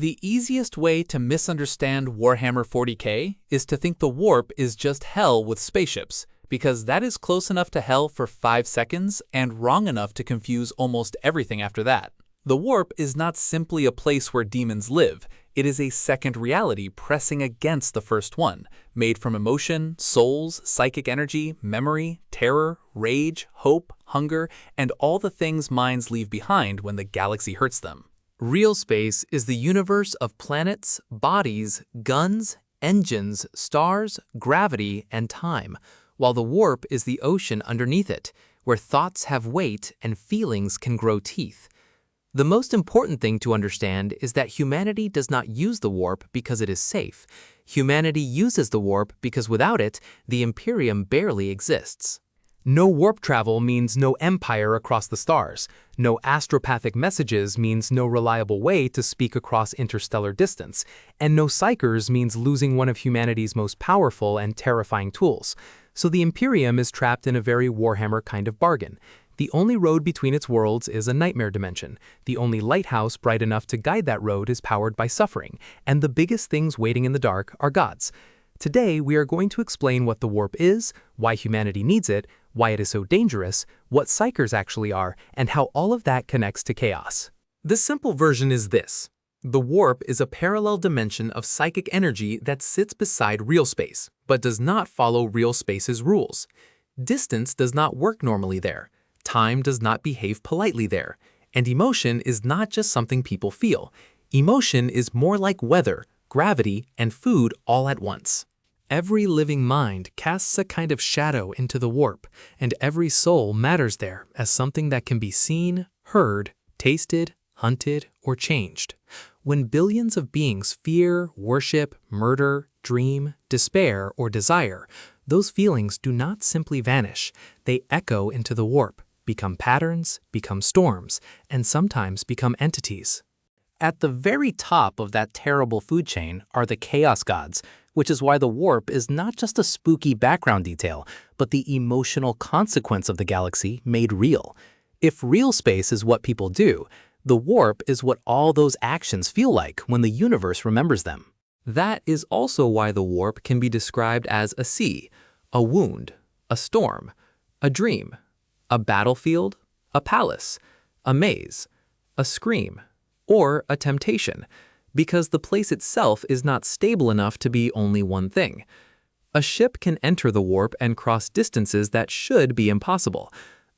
The easiest way to misunderstand Warhammer 40K is to think the warp is just hell with spaceships, because that is close enough to hell for 5 seconds and wrong enough to confuse almost everything after that. The warp is not simply a place where demons live, it is a second reality pressing against the first one, made from emotion, souls, psychic energy, memory, terror, rage, hope, hunger, and all the things minds leave behind when the galaxy hurts them. Real space is the universe of planets, bodies, guns, engines, stars, gravity, and time, while the warp is the ocean underneath it, where thoughts have weight and feelings can grow teeth. The most important thing to understand is that humanity does not use the warp because it is safe. Humanity uses the warp because without it, the Imperium barely exists. No warp travel means no empire across the stars. No astropathic messages means no reliable way to speak across interstellar distance. And no Psykers means losing one of humanity's most powerful and terrifying tools. So the Imperium is trapped in a very Warhammer kind of bargain. The only road between its worlds is a nightmare dimension. The only lighthouse bright enough to guide that road is powered by suffering. And the biggest things waiting in the dark are gods. Today, we are going to explain what the warp is, why humanity needs it, why it is so dangerous, what Psykers actually are, and how all of that connects to chaos. The simple version is this. The warp is a parallel dimension of psychic energy that sits beside real space, but does not follow real space's rules. Distance does not work normally there. Time does not behave politely there. And emotion is not just something people feel. Emotion is more like weather, gravity, and food all at once. Every living mind casts a kind of shadow into the warp, and every soul matters there as something that can be seen, heard, tasted, hunted, or changed. When billions of beings fear, worship, murder, dream, despair, or desire, those feelings do not simply vanish. They echo into the warp, become patterns, become storms, and sometimes become entities. At the very top of that terrible food chain are the chaos gods, which is why the warp is not just a spooky background detail, but the emotional consequence of the galaxy made real. If real space is what people do, the warp is what all those actions feel like when the universe remembers them. That is also why the warp can be described as a sea, a wound, a storm, a dream, a battlefield, a palace, a maze, a scream, or a temptation, because the place itself is not stable enough to be only one thing. A ship can enter the warp and cross distances that should be impossible.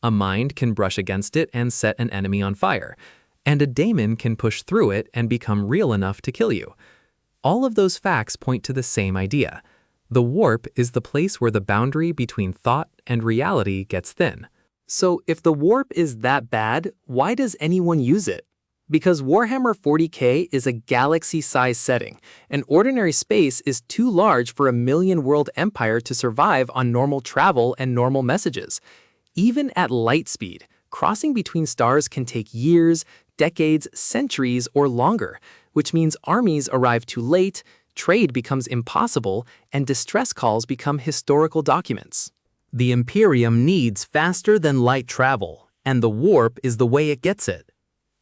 A mind can brush against it and set an enemy on fire. And a daemon can push through it and become real enough to kill you. All of those facts point to the same idea. The warp is the place where the boundary between thought and reality gets thin. So if the warp is that bad, why does anyone use it? Because Warhammer 40K is a galaxy-sized setting, and ordinary space is too large for a million-world empire to survive on normal travel and normal messages. Even at light speed, crossing between stars can take years, decades, centuries, or longer, which means armies arrive too late, trade becomes impossible, and distress calls become historical documents. The Imperium needs faster-than-light travel, and the warp is the way it gets it.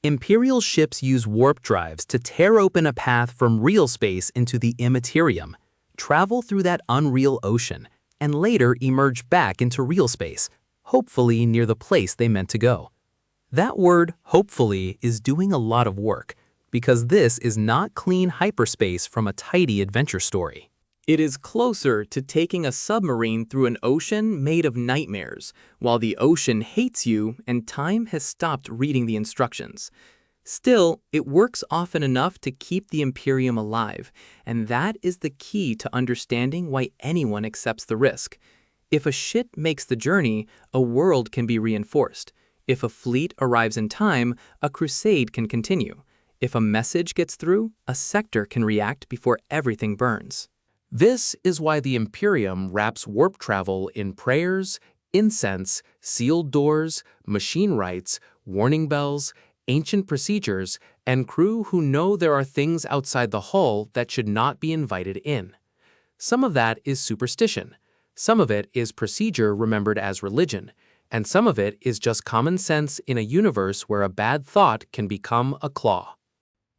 Imperial ships use warp drives to tear open a path from real space into the Immaterium, travel through that unreal ocean, and later emerge back into real space, hopefully near the place they meant to go. That word, hopefully, is doing a lot of work, because this is not clean hyperspace from a tidy adventure story. It is closer to taking a submarine through an ocean made of nightmares, while the ocean hates you and time has stopped reading the instructions. Still, it works often enough to keep the Imperium alive, and that is the key to understanding why anyone accepts the risk. If a ship makes the journey, a world can be reinforced. If a fleet arrives in time, a crusade can continue. If a message gets through, a sector can react before everything burns. This is why the Imperium wraps warp travel in prayers, incense, sealed doors, machine rites, warning bells, ancient procedures, and crew who know there are things outside the hull that should not be invited in. Some of that is superstition. Some of it is procedure remembered as religion. And some of it is just common sense in a universe where a bad thought can become a claw.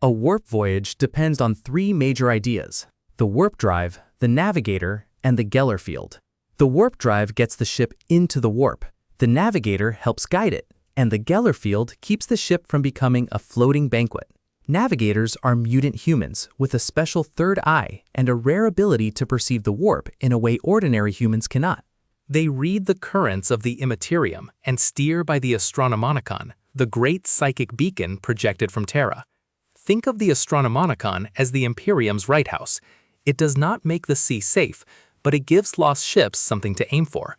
A warp voyage depends on three major ideas: the warp drive, the navigator, and the Gellar field. The warp drive gets the ship into the warp, the navigator helps guide it, and the Gellar field keeps the ship from becoming a floating banquet. Navigators are mutant humans with a special third eye and a rare ability to perceive the warp in a way ordinary humans cannot. They read the currents of the Immaterium and steer by the Astronomican, the great psychic beacon projected from Terra. Think of the Astronomican as the Imperium's lighthouse. It does not make the sea safe, but it gives lost ships something to aim for.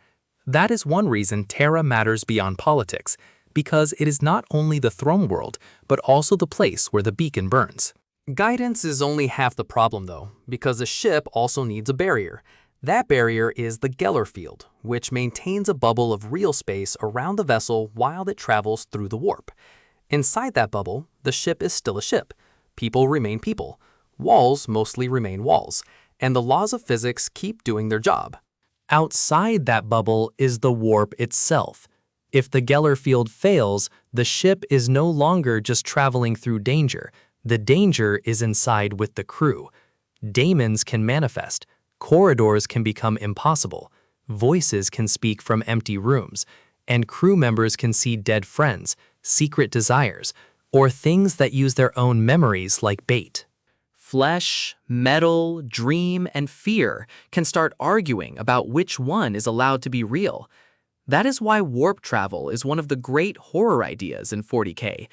That is one reason Terra matters beyond politics, because it is not only the throne world, but also the place where the beacon burns. Guidance is only half the problem though, because a ship also needs a barrier. That barrier is the Gellar field, which maintains a bubble of real space around the vessel while it travels through the warp. Inside that bubble, the ship is still a ship. People remain people. Walls mostly remain walls, and the laws of physics keep doing their job. Outside that bubble is the warp itself. If the Gellar field fails, the ship is no longer just traveling through danger. The danger is inside with the crew. Daemons can manifest. Corridors can become impossible. Voices can speak from empty rooms. And crew members can see dead friends, secret desires, or things that use their own memories like bait. Flesh, metal, dream, and fear can start arguing about which one is allowed to be real. That is why warp travel is one of the great horror ideas in 40K.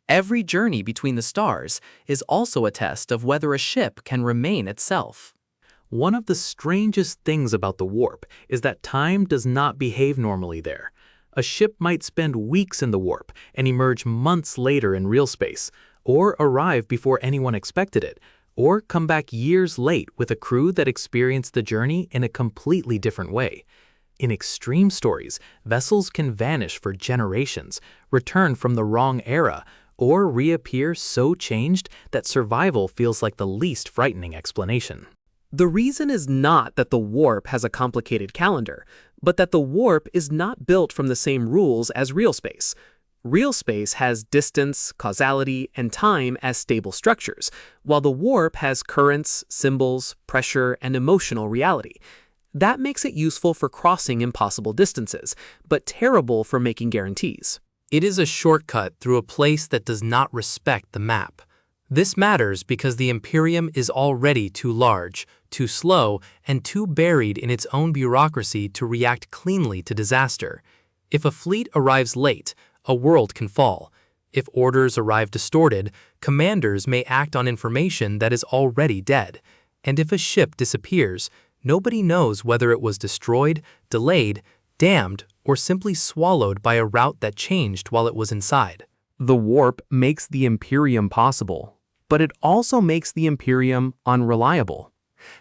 Every journey between the stars is also a test of whether a ship can remain itself. One of the strangest things about the warp is that time does not behave normally there. A ship might spend weeks in the warp and emerge months later in real space, or arrive before anyone expected it, or come back years late with a crew that experienced the journey in a completely different way. In extreme stories, vessels can vanish for generations, return from the wrong era, or reappear so changed that survival feels like the least frightening explanation. The reason is not that the warp has a complicated calendar, but that the warp is not built from the same rules as real space. Real space has distance, causality, and time as stable structures, while the warp has currents, symbols, pressure, and emotional reality. That makes it useful for crossing impossible distances, but terrible for making guarantees. It is a shortcut through a place that does not respect the map. This matters because the Imperium is already too large, too slow, and too buried in its own bureaucracy to react cleanly to disaster. If a fleet arrives late, a world can fall. If orders arrive distorted, commanders may act on information that is already dead. And if a ship disappears, nobody knows whether it was destroyed, delayed, damned, or simply swallowed by a route that changed while it was inside. The warp makes the Imperium possible, but it also makes the Imperium unreliable.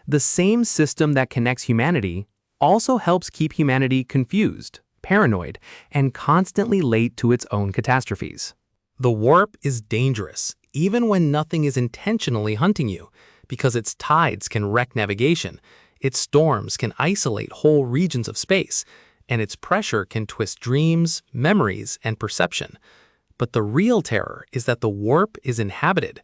The same system that connects humanity also helps keep humanity confused, paranoid, and constantly late to its own catastrophes. The warp is dangerous, even when nothing is intentionally hunting you, because its tides can wreck navigation, its storms can isolate whole regions of space, and its pressure can twist dreams, memories, and perception. But the real terror is that the warp is inhabited.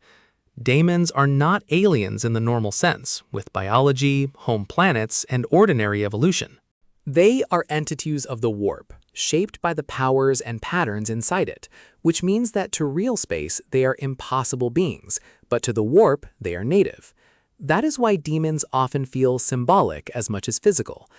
Daemons are not aliens in the normal sense, with biology, home planets, and ordinary evolution. They are entities of the warp, shaped by the powers and patterns inside it, which means that to real space they are impossible beings, but to the warp they are native. That is why demons often feel symbolic as much as physical.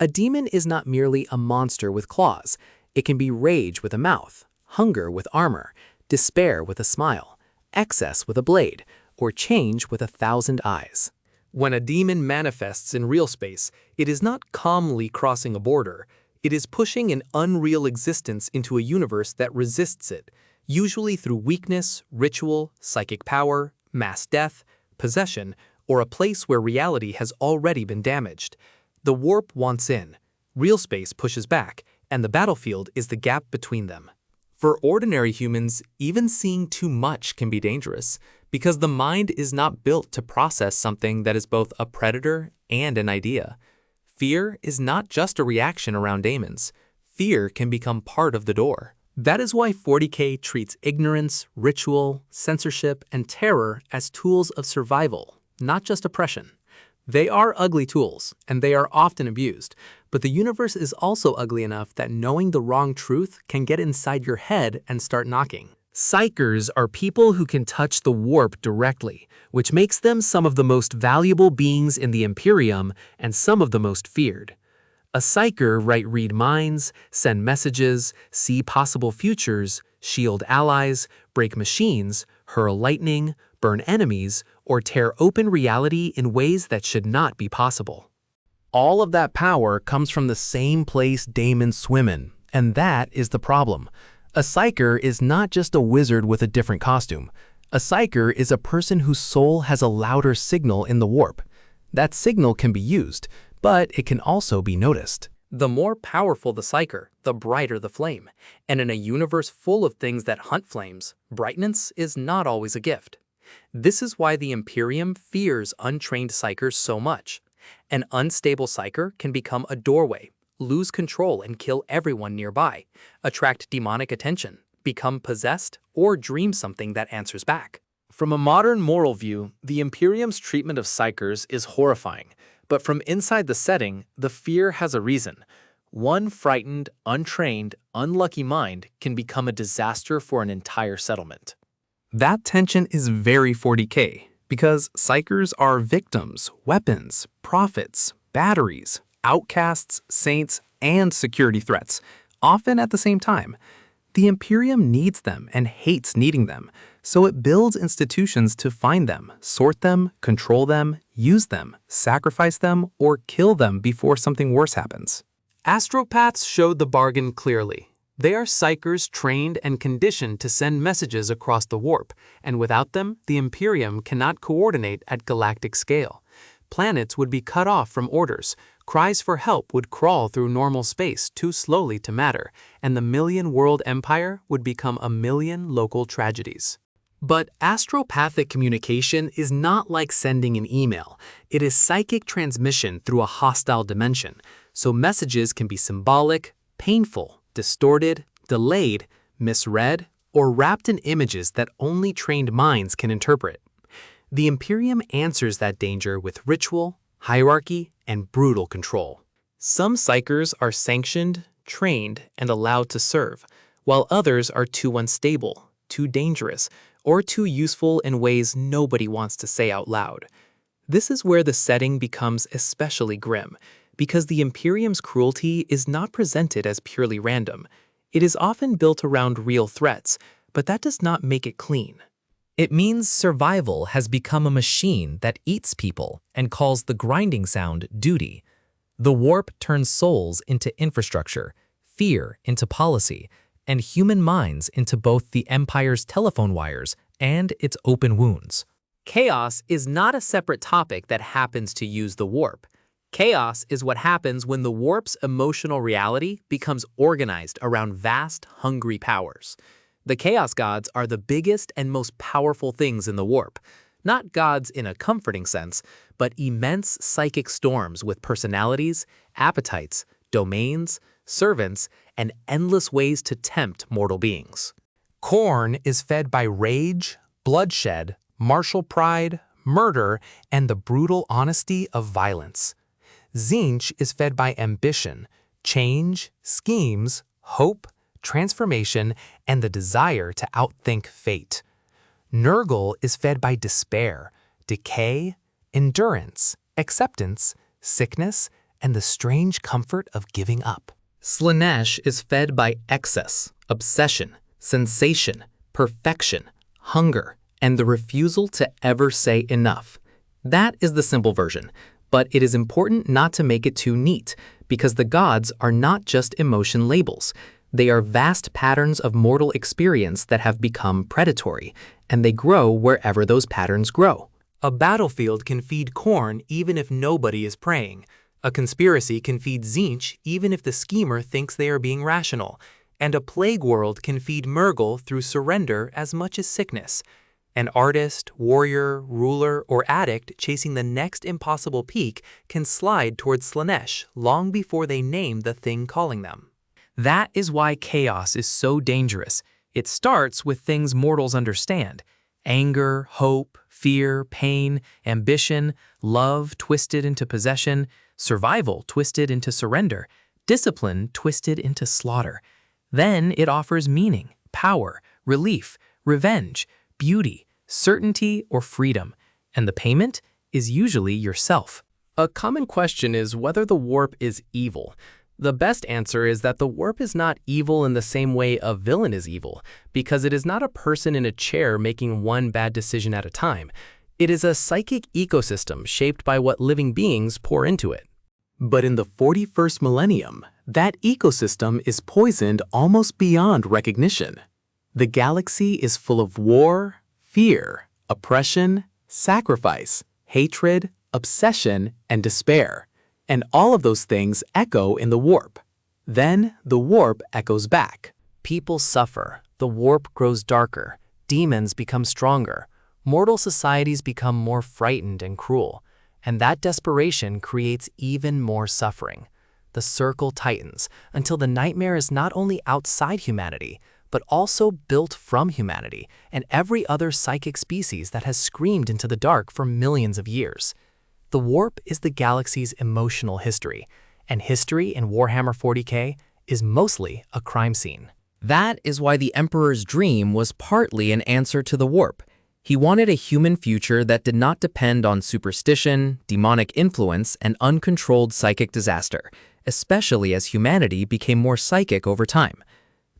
A demon is not merely a monster with claws. It can be rage with a mouth, hunger with armor, despair with a smile, excess with a blade, or change with 1,000 eyes. When a demon manifests in real space, it is not calmly crossing a border. It is pushing an unreal existence into a universe that resists it, usually through weakness, ritual, psychic power, mass death, possession, or a place where reality has already been damaged. The warp wants in, real space pushes back, and the battlefield is the gap between them. For ordinary humans, even seeing too much can be dangerous, because the mind is not built to process something that is both a predator and an idea. Fear is not just a reaction around daemons. Fear can become part of the door. That is why 40K treats ignorance, ritual, censorship, and terror as tools of survival, not just oppression. They are ugly tools, and they are often abused, but the universe is also ugly enough that knowing the wrong truth can get inside your head and start knocking. Psykers are people who can touch the warp directly, which makes them some of the most valuable beings in the Imperium and some of the most feared. A Psyker might read minds, send messages, see possible futures, shield allies, break machines, hurl lightning, burn enemies, or tear open reality in ways that should not be possible. All of that power comes from the same place daemons swim in, and that is the problem. A Psyker is not just a wizard with a different costume. A Psyker is a person whose soul has a louder signal in the warp. That signal can be used, but it can also be noticed. The more powerful the Psyker, the brighter the flame. And in a universe full of things that hunt flames, brightness is not always a gift. This is why the Imperium fears untrained Psykers so much. An unstable Psyker can become a doorway, lose control and kill everyone nearby, attract demonic attention, become possessed, or dream something that answers back. From a modern moral view, the Imperium's treatment of Psykers is horrifying, but from inside the setting, the fear has a reason. One frightened, untrained, unlucky mind can become a disaster for an entire settlement. That tension is very 40K, because Psykers are victims, weapons, prophets, batteries, outcasts, saints, and security threats, often at the same time. The Imperium needs them and hates needing them, so it builds institutions to find them, sort them, control them, use them, sacrifice them, or kill them before something worse happens. Astropaths showed the bargain clearly. They are Psykers trained and conditioned to send messages across the warp, and without them, the Imperium cannot coordinate at galactic scale. Planets would be cut off from orders, cries for help would crawl through normal space too slowly to matter, and the million-world empire would become a million local tragedies. But astropathic communication is not like sending an email. It is psychic transmission through a hostile dimension, so messages can be symbolic, painful, distorted, delayed, misread, or wrapped in images that only trained minds can interpret. The Imperium answers that danger with ritual, hierarchy, and brutal control. Some Psykers are sanctioned, trained, and allowed to serve, while others are too unstable, too dangerous, or too useful in ways nobody wants to say out loud. This is where the setting becomes especially grim, because the Imperium's cruelty is not presented as purely random. It is often built around real threats, but that does not make it clean. It means survival has become a machine that eats people and calls the grinding sound duty. The warp turns souls into infrastructure, fear into policy, and human minds into both the Empire's telephone wires and its open wounds. Chaos is not a separate topic that happens to use the warp. Chaos is what happens when the warp's emotional reality becomes organized around vast, hungry powers. The Chaos Gods are the biggest and most powerful things in the warp. Not gods in a comforting sense, but immense psychic storms with personalities, appetites, domains, servants, and endless ways to tempt mortal beings. Khorne is fed by rage, bloodshed, martial pride, murder, and the brutal honesty of violence. Tzeentch is fed by ambition, change, schemes, hope, transformation, and the desire to outthink fate. Nurgle is fed by despair, decay, endurance, acceptance, sickness, and the strange comfort of giving up. Slaanesh is fed by excess, obsession, sensation, perfection, hunger, and the refusal to ever say enough. That is the simple version, but it is important not to make it too neat, because the gods are not just emotion labels. They are vast patterns of mortal experience that have become predatory, and they grow wherever those patterns grow. A battlefield can feed Khorne even if nobody is praying. A conspiracy can feed Tzeentch even if the schemer thinks they are being rational. And a plague world can feed Murgle through surrender as much as sickness. An artist, warrior, ruler, or addict chasing the next impossible peak can slide towards Slaanesh long before they name the thing calling them. That is why chaos is so dangerous. It starts with things mortals understand: anger, hope, fear, pain, ambition, love twisted into possession, survival twisted into surrender, discipline twisted into slaughter. Then it offers meaning, power, relief, revenge, beauty, certainty, or freedom. And the payment is usually yourself. A common question is whether the warp is evil. The best answer is that the warp is not evil in the same way a villain is evil, because it is not a person in a chair making one bad decision at a time. It is a psychic ecosystem shaped by what living beings pour into it. But in the 41st millennium, that ecosystem is poisoned almost beyond recognition. The galaxy is full of war, fear, oppression, sacrifice, hatred, obsession, and despair. And all of those things echo in the warp. Then the warp echoes back. People suffer, the warp grows darker, demons become stronger, mortal societies become more frightened and cruel, and that desperation creates even more suffering. The circle tightens until the nightmare is not only outside humanity, but also built from humanity and every other psychic species that has screamed into the dark for millions of years. The warp is the galaxy's emotional history, and history in Warhammer 40K is mostly a crime scene. That is why the Emperor's dream was partly an answer to the warp. He wanted a human future that did not depend on superstition, demonic influence, and uncontrolled psychic disaster, especially as humanity became more psychic over time.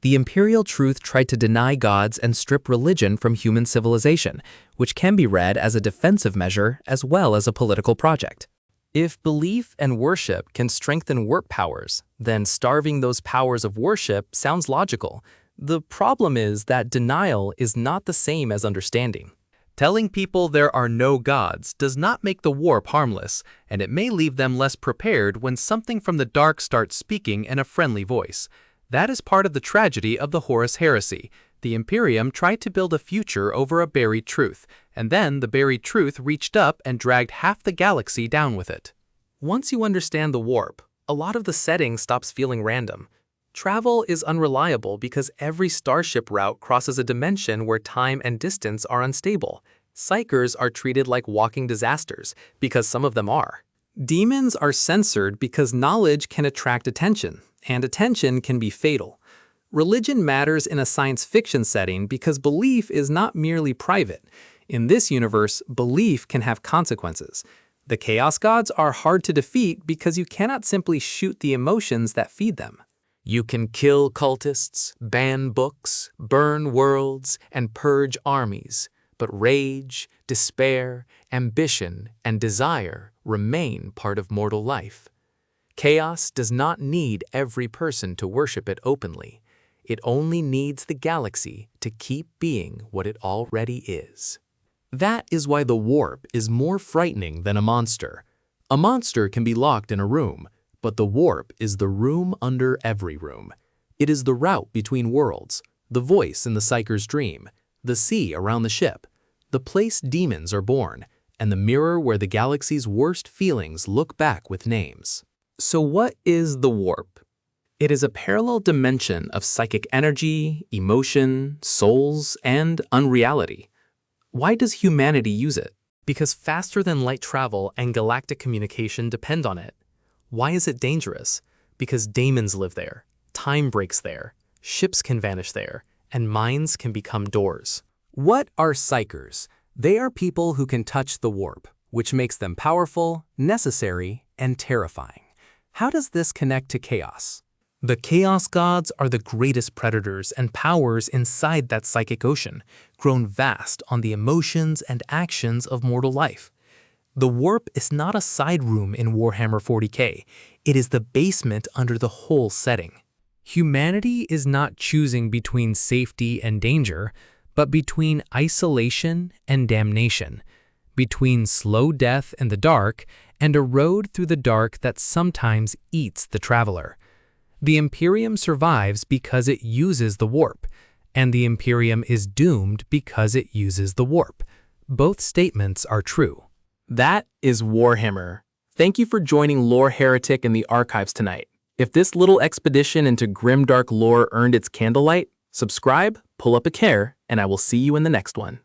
The Imperial Truth tried to deny gods and strip religion from human civilization, which can be read as a defensive measure as well as a political project. If belief and worship can strengthen warp powers, then starving those powers of worship sounds logical. The problem is that denial is not the same as understanding. Telling people there are no gods does not make the warp harmless, and it may leave them less prepared when something from the dark starts speaking in a friendly voice. That is part of the tragedy of the Horus heresy. The Imperium tried to build a future over a buried truth, and then the buried truth reached up and dragged half the galaxy down with it. Once you understand the warp, a lot of the setting stops feeling random. Travel is unreliable because every starship route crosses a dimension where time and distance are unstable. Psykers are treated like walking disasters because some of them are. Demons are censored because knowledge can attract attention, and attention can be fatal. Religion matters in a science fiction setting because belief is not merely private. In this universe, belief can have consequences. The Chaos Gods are hard to defeat because you cannot simply shoot the emotions that feed them. You can kill cultists, ban books, burn worlds, and purge armies, but rage, despair, ambition, and desire remain part of mortal life. Chaos does not need every person to worship it openly. It only needs the galaxy to keep being what it already is. That is why the warp is more frightening than a monster. A monster can be locked in a room, but the warp is the room under every room. It is the route between worlds, the voice in the Psyker's dream, the sea around the ship, the place demons are born, and the mirror where the galaxy's worst feelings look back with names. So what is the warp? It is a parallel dimension of psychic energy, emotion, souls, and unreality. Why does humanity use it? Because faster-than-light travel and galactic communication depend on it. Why is it dangerous? Because daemons live there, time breaks there, ships can vanish there, and minds can become doors. What are Psykers? They are people who can touch the warp, which makes them powerful, necessary, and terrifying. How does this connect to chaos? The Chaos Gods are the greatest predators and powers inside that psychic ocean, grown vast on the emotions and actions of mortal life. The warp is not a side room in Warhammer 40K. It is the basement under the whole setting. Humanity is not choosing between safety and danger, but between isolation and damnation, between slow death in the dark and a road through the dark that sometimes eats the traveler. The Imperium survives because it uses the warp, and the Imperium is doomed because it uses the warp. Both statements are true. That is Warhammer. Thank you for joining Lore Heretic in the archives tonight. If this little expedition into grimdark lore earned its candlelight, subscribe, pull up a care, and I will see you in the next one.